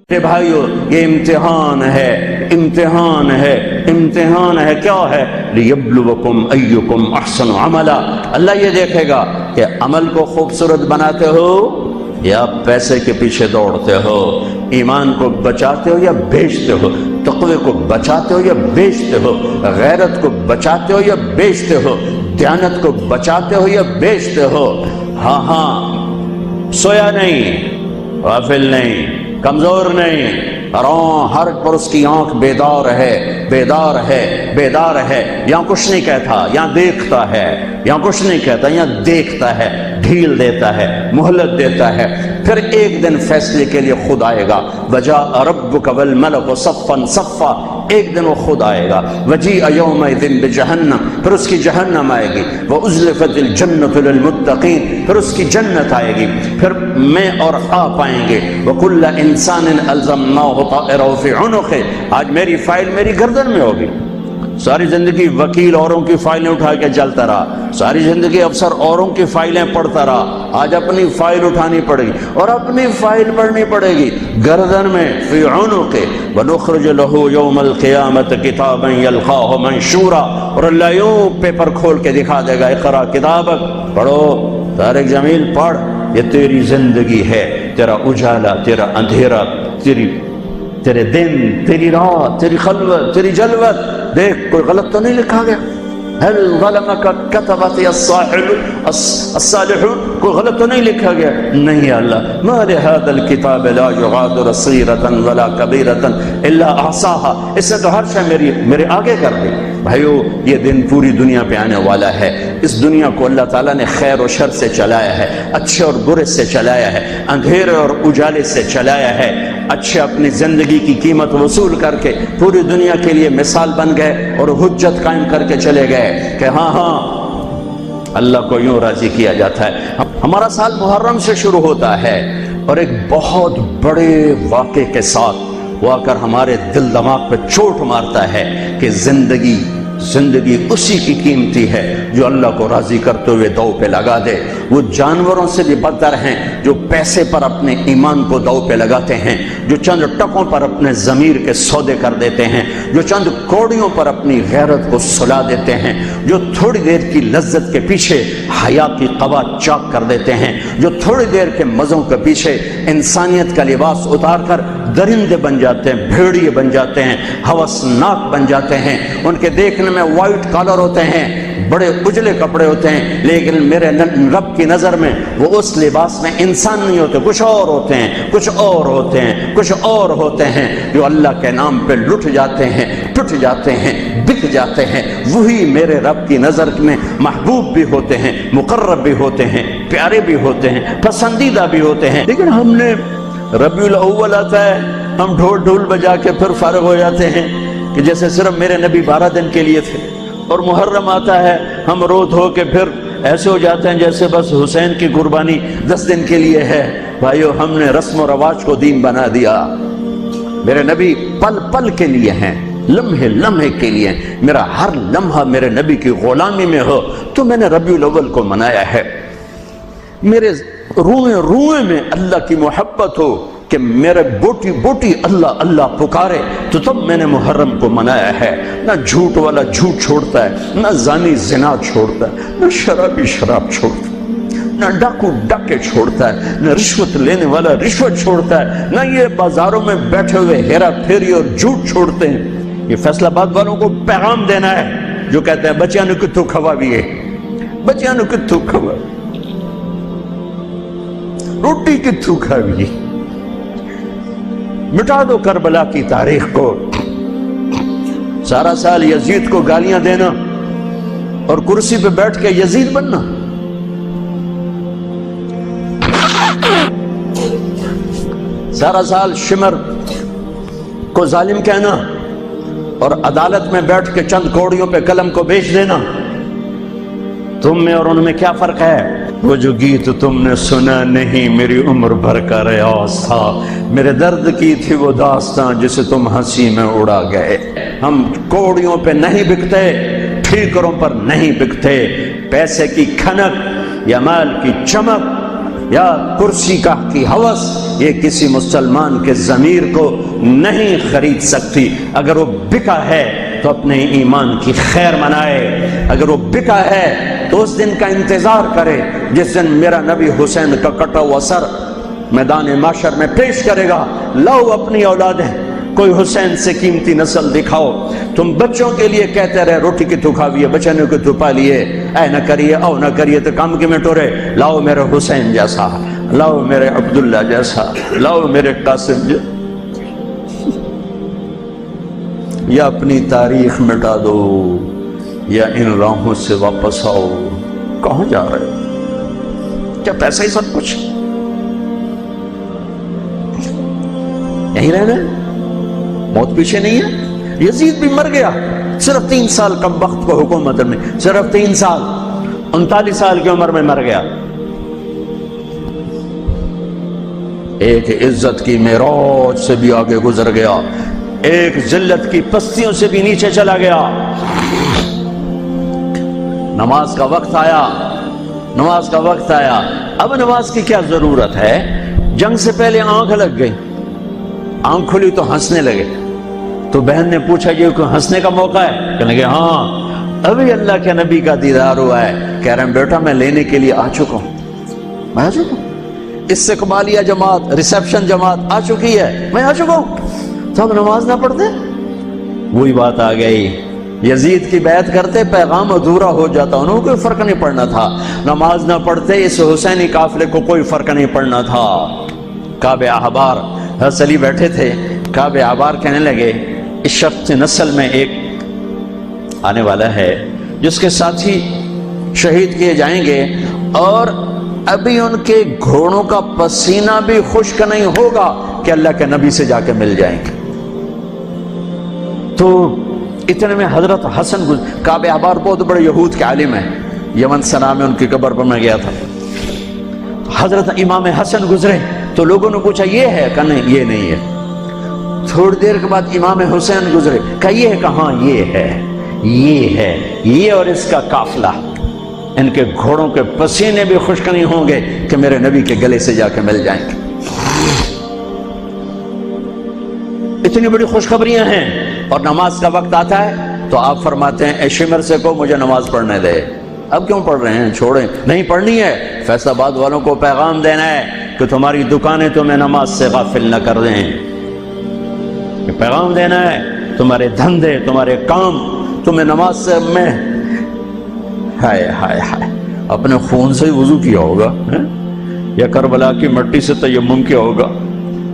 میرے بھائیو یہ امتحان ہے، امتحان ہے، امتحان ہے۔ کیا ہے؟ لیبلوکم ایکم احسن عملا۔ اللہ یہ دیکھے گا کہ عمل کو خوبصورت بناتے ہو یا پیسے کے پیچھے دوڑتے ہو، ایمان کو بچاتے ہو یا بیچتے ہو، تقوی کو بچاتے ہو یا بیچتے ہو، غیرت کو بچاتے ہو یا بیچتے ہو، دیانت کو بچاتے ہو یا بیچتے ہو۔ ہاں ہاں، سویا نہیں، غافل نہیں، کمزور نہیں، ہر پر اس کی آنکھ بیدار ہے، بیدار ہے، بیدار ہے۔ یہاں کچھ نہیں کہتا، یہاں دیکھتا ہے، یہاں کچھ نہیں کہتا، یہاں دیکھتا ہے، ڈھیل دیتا ہے، مہلت دیتا ہے۔ پھر ایک دن فیصلے کے لیے خود آئے گا، وجاء ربک والملک صفا صفا، ایک دن وہ خود آئے گا۔ وجیء یومئذ بجہنم، پھر اس کی جہنم آئے گی، وازلفت الجنۃ للمتقین، پھر اس کی جنت آئے گی، پھر میں اور آپ آئیں گے۔ وکل انسان الزمناہ طائرہ فی عنقہ، آج میری فائل میری گردن میں ہوگی۔ ساری زندگی وکیل اوروں کی فائلیں اٹھا کے چلتا رہا، ساری زندگی افسر اوروں کی فائلیں پڑھتا رہا، آج اپنی فائل اٹھانی پڑے گی اور اپنی فائل پڑھنی پڑے گی گردن میں، فی عنقہ۔ ونخرج لہ یوم القیامۃ کتابا یلقاہ منشورا، اور اللہ یوں پیپر کھول کے دکھا دے گا، اقرا کتابک، پڑھو طارق جمیل پڑھ، یہ تیری زندگی ہے، تیرا اجالا، تیرا اندھیرا، تیرے دن، تیری رات، تیری خلوت، تیری جلوت، دیکھ کوئی غلط تو نہیں لکھا گیا؟ هل ظلمك كتبت الصالحون، کوئی غلط تو نہیں لکھا گیا؟ نہیں اللہ، ما لهذا الكتاب لا يغادر صغيرة ولا كبيرة الا احصاها، اس نے تو ہر شے میرے آگے کر دی۔ بھائیو یہ دن پوری دنیا پہ آنے والا ہے، اس دنیا کو اللہ تعالیٰ نے خیر و شر سے چلایا ہے، اچھے اور برے سے چلایا ہے، اندھیرے اور اجالے سے چلایا ہے۔ اچھے اپنی زندگی کی قیمت وصول کر کے پوری دنیا کے لیے مثال بن گئے اور حجت قائم کر کے چلے گئے کہ ہاں ہاں اللہ کو یوں راضی کیا جاتا ہے۔ ہمارا سال محرم سے شروع ہوتا ہے اور ایک بہت بڑے واقعے کے ساتھ وہ آ کر ہمارے دل دماغ پہ چوٹ مارتا ہے کہ زندگی اسی کی قیمتی ہے جو اللہ کو راضی کرتے ہوئے دو پہ لگا دے۔ وہ جانوروں سے بھی بدتر ہیں جو پیسے پر اپنے ایمان کو دو پہ لگاتے ہیں، جو چند ٹکوں پر اپنے ضمیر کے سودے کر دیتے ہیں، جو چند کوڑیوں پر اپنی غیرت کو سلا دیتے ہیں، جو تھوڑی دیر کی لذت کے پیچھے حیا کی قبا چاک کر دیتے ہیں، جو تھوڑی دیر کے مزوں کے پیچھے انسانیت کا لباس اتار کر درندے بن جاتے ہیں، بھیڑیے بن جاتے ہیں، ہوسناک بن جاتے ہیں۔ ان کے دیکھنے میں وائٹ کالر ہوتے ہیں، بڑے اجلے کپڑے ہوتے ہیں، لیکن میرے رب کی نظر میں وہ اس لباس میں انسان نہیں ہوتے، کچھ اور ہوتے ہیں، کچھ اور ہوتے ہیں، کچھ اور ہوتے ہیں، جو اللہ کے نام پہ لٹ جاتے ہیں، ٹوٹ جاتے ہیں، بک جاتے ہیں۔ وہی میرے رب کی نظر میں محبوب بھی ہوتے ہیں، مقرب بھی ہوتے ہیں، پیارے بھی ہوتے ہیں، پسندیدہ بھی ہوتے ہیں۔ لیکن ہم نے ربیع الاول آتا ہے، ہم ڈھول بجا کے پھر فارغ ہو جاتے ہیں کہ جیسے صرف میرے نبی 12 دن کے لیے تھے، اور محرم آتا ہے ہم رو دھو کے پھر ایسے ہو جاتے ہیں جیسے بس حسین کی قربانی 10 دن کے لیے ہے۔ بھائیو ہم نے رسم و رواج کو دین بنا دیا۔ میرے نبی پل پل کے لیے ہیں، لمحے لمحے کے لیے، میرا ہر لمحہ میرے نبی کی غلامی میں ہو تو میں نے ربیع الاول کو منایا ہے۔ میرے روئے روئے میں اللہ کی محبت ہو کہ میرے بوٹی بوٹی اللہ اللہ پکارے تو تب میں نے محرم کو منایا ہے۔ نہ جھوٹ والا جھوٹ چھوڑتا ہے، نہ زانی زنا چھوڑتا ہے، نہ شرابی شراب چھوڑتا ہے، نہ ڈاکو ڈاکے چھوڑتا ہے، نہ رشوت لینے والا رشوت چھوڑتا ہے، نہ یہ بازاروں میں بیٹھے ہوئے ہیرا پھیری اور جھوٹ چھوڑتے ہیں۔ یہ فیصلہ آباد والوں کو پیغام دینا ہے جو کہتے ہیں بچیاں نو کتھوں کھوا بھی ہے، بچیاں نو کتھوں کھوا، روٹی کتھوں کھا بھی، مٹا دو کربلا کی تاریخ کو۔ سارا سال یزید کو گالیاں دینا اور کرسی پہ بیٹھ کے یزید بننا، سارا سال شمر کو ظالم کہنا اور عدالت میں بیٹھ کے چند کوڑیوں پہ قلم کو بیچ دینا۔ تم میں اور ان میں کیا فرق ہے؟ وہ جو گیت تم نے سنا نہیں میری عمر بھر کا ریاض تھا، میرے درد کی تھی وہ داستان جسے تم ہنسی میں اڑا گئے۔ ہم کوڑیوں پہ نہیں بکتے، ٹھیکروں پر نہیں بکتے، پیسے کی کھنک یا مال کی چمک یا کرسی کا کی ہوس یہ کسی مسلمان کے ضمیر کو نہیں خرید سکتی۔ اگر وہ بکا ہے تو اپنے ایمان کی خیر منائے، اگر وہ بکا ہے تو اس دن کا انتظار کرے جس دن میرا نبی حسین کا کٹا ہوا سر میدان محشر میں پیش کرے گا۔ لاؤ اپنی اولادیں، کوئی حسین سے قیمتی نسل دکھاؤ۔ تم بچوں کے لیے کہتے رہے روٹی کی تو کھاویے، بچنوں کی تو پالیے، اے نہ کریے او نہ کریے تو کام کی میں ٹورے۔ لاؤ میرے حسین جیسا، لاؤ میرے عبداللہ جیسا، لاؤ میرے قاسم جیسا، یا اپنی تاریخ مٹا دو یا ان راہوں سے واپس آؤ۔ کہاں جا رہے ہو؟ کیا پیسہ ہی سب کچھ؟ یہیں رہنا ہے؟ موت پیچھے نہیں ہے؟ یزید بھی مر گیا صرف 3 سال کم وقت کو حکومت میں، صرف 3 سال، 39 سال کی عمر میں مر گیا۔ ایک عزت کی معراج سے بھی آگے گزر گیا، ایک ذلت کی پستیوں سے بھی نیچے چلا گیا۔ نماز کا وقت آیا، نماز کا وقت آیا۔ اب نماز کی کیا ضرورت ہے؟ جنگ سے پہلے آنکھ لگ گئی، آنکھ کھلی تو ہنسنے لگے۔ تو بہن نے پوچھا یہ کوئی ہنسنے کا موقع ہے؟ کہنے لگے ہاں ابھی اللہ کے نبی کا دیدار ہوا ہے۔ کہہ رہے ہیں بیٹا میں لینے کے لیے آ چکا ہوں، میں آ چکا ہوں، استقبالیہ جماعت، ریسیپشن جماعت آ چکی ہے، میں آ چکا ہوں۔ تو ہم نماز نہ پڑھتے؟ وہی بات آ گئی، یزید کی بیعت کرتے پیغام ادھورا ہو جاتا، انہوں کو کوئی فرق نہیں پڑنا تھا۔ نماز نہ پڑھتے اس حسینی قافلے کو کوئی فرق نہیں پڑنا تھا۔ کعب احبار حضرت علی بیٹھے تھے، کعب احبار کہنے لگے اس شخص نسل میں ایک آنے والا ہے جس کے ساتھی شہید کیے جائیں گے اور ابھی ان کے گھوڑوں کا پسینہ بھی خشک نہیں ہوگا کہ اللہ کے نبی سے جا کے مل جائیں گے۔ تو اتنے میں حضرت حسن کعب احبار بہت بڑے یہود کے عالم ہیں، یمن سنا میں ان کی قبر پر میں گیا تھا۔ حضرت امام حسن گزرے تو لوگوں نے پوچھا یہ ہے؟ کہا نہیں یہ نہیں ہے۔ تھوڑی دیر کے بعد امام حسین گزرے، کہا یہ ہے؟ کہاں یہ ہے، یہ ہے، یہ اور اس کا قافلہ، ان کے گھوڑوں کے پسینے بھی خشک نہیں ہوں گے کہ میرے نبی کے گلے سے جا کے مل جائیں گے۔ اتنی بڑی خوشخبریاں ہیں اور نماز کا وقت آتا ہے تو آپ فرماتے ہیں اے شمر سے کو مجھے نماز پڑھنے دے۔ اب کیوں پڑھ رہے ہیں؟ چھوڑیں، نہیں پڑھنی ہے۔ فیصل آباد والوں کو پیغام دینا ہے کہ تمہاری دکانیں تمہیں نماز سے غافل نہ کر دیں، یہ پیغام دینا ہے، تمہارے دھندے، تمہارے کام تمہیں نماز سے میں ہائے ہائے ہائے اپنے خون سے ہی وضو کیا ہوگا یا کربلا کی مٹی سے تیمم کیا ہوگا۔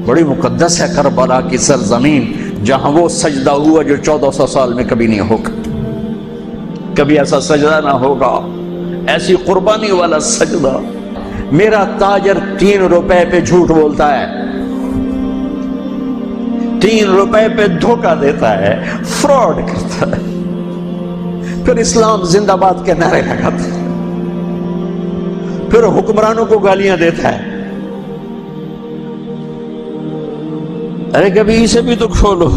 بڑی مقدس ہے کربلا کی سرزمین جہاں وہ سجدہ ہوا جو 1400 سال میں کبھی نہیں ہوگا، کبھی ایسا سجدہ نہ ہوگا، ایسی قربانی والا سجدہ۔ میرا تاجر 3 روپے پہ جھوٹ بولتا ہے، 3 روپے پہ دھوکہ دیتا ہے، فراڈ کرتا ہے، پھر اسلام زندہ باد کے نعرے لگاتا ہے، پھر حکمرانوں کو گالیاں دیتا ہے۔ ارے کبھی اسے بھی تو کھولو،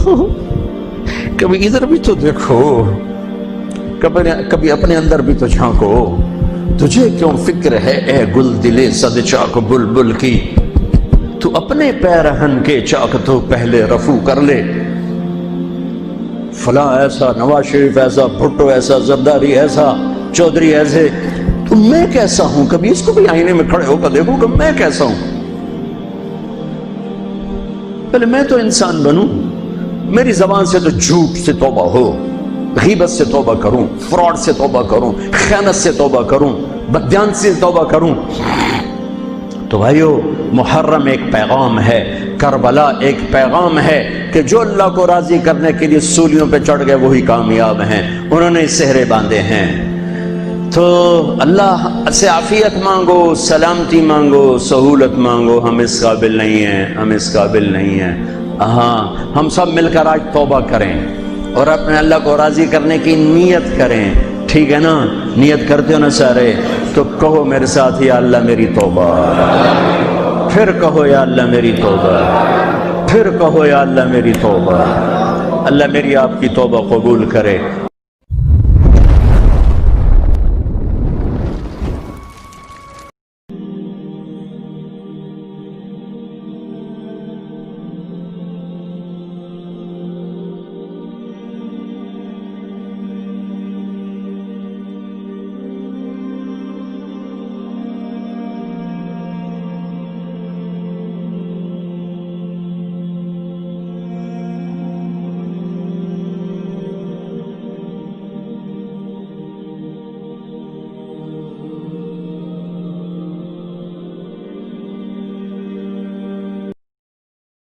کبھی ادھر بھی تو دیکھو، کبھی اپنے اندر بھی تو جھانکو۔ تجھے کیوں فکر ہے اے گل دلے صد چاک بلبل کی، تو اپنے پیرہن کے چاک تو پہلے رفو کر لے۔ فلاں ایسا، نواز شریف ایسا، بھٹو ایسا، زرداری ایسا، چودھری ایسے، تو میں کیسا ہوں؟ کبھی اس کو بھی آئینے میں کھڑے ہو کر دیکھو کہ میں کیسا ہوں۔ پہلے میں تو انسان بنوں، میری زبان سے تو جھوٹ سے توبہ ہو، غیبت سے توبہ کروں، فراڈ سے توبہ کروں، خیانت سے توبہ کروں، بددیانتی سے توبہ کروں۔ تو بھائیو محرم ایک پیغام ہے، کربلا ایک پیغام ہے کہ جو اللہ کو راضی کرنے کے لیے سولیوں پہ چڑھ گئے وہی کامیاب ہیں، انہوں نے سہرے باندھے ہیں۔ تو اللہ سے عافیت مانگو، سلامتی مانگو، سہولت مانگو۔ ہم اس قابل نہیں ہیں، ہم اس قابل نہیں ہیں۔ ہاں ہم سب مل کر آج توبہ کریں اور اپنے اللہ کو راضی کرنے کی نیت کریں، ٹھیک ہے نا؟ نیت کرتے ہو نا سارے؟ تو کہو میرے ساتھ یا اللہ میری توبہ، پھر کہو یا اللہ میری توبہ، پھر کہو یا اللہ میری توبہ۔ اللہ میری آپ کی توبہ قبول کرے۔